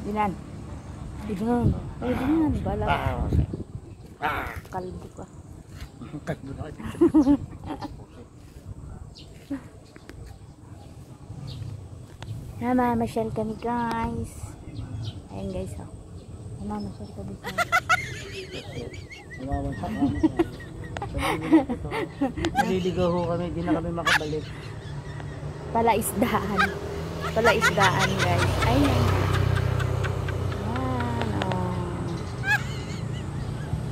Dinan. Dinan. Ay, dinan. Bala. Kalbo ka. Kalbo na. Namamasyal kami guys. Ayan guys. Oh. Namamasyal kami guys. Naliligaw ho kami. Hindi na kami makabalik. Palaisdaan. Palaisdaan guys. Ayan. Yan. Oh.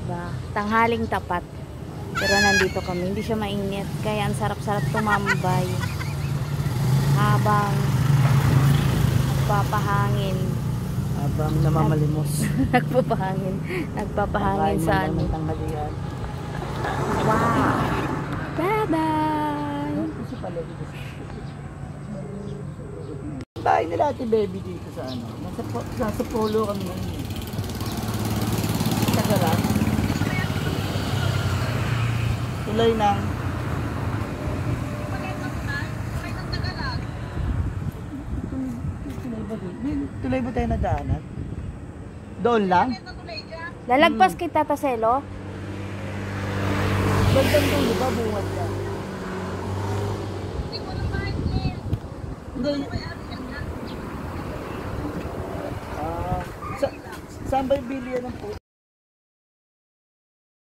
Diba? Tanghaling tapat. Pero nandito kami. Hindi siya mainit. Kaya ang sarap-sarap tumambay. Habang nagpapahangin. Habang namamalimos. Nagpapahangin. Nagpapahangin sa ano. Wow. Bye-bye. Bahay nila ate baby dito sa ano. Nasa polo kami ngayon. Tagalan. Tuloy ng tuloy ba tayo na daanan? Doon lang? Lalagpas kita Taselo. Bandang dulo ba bungat ka? Hindi. Saan ba yung bilihan ng po?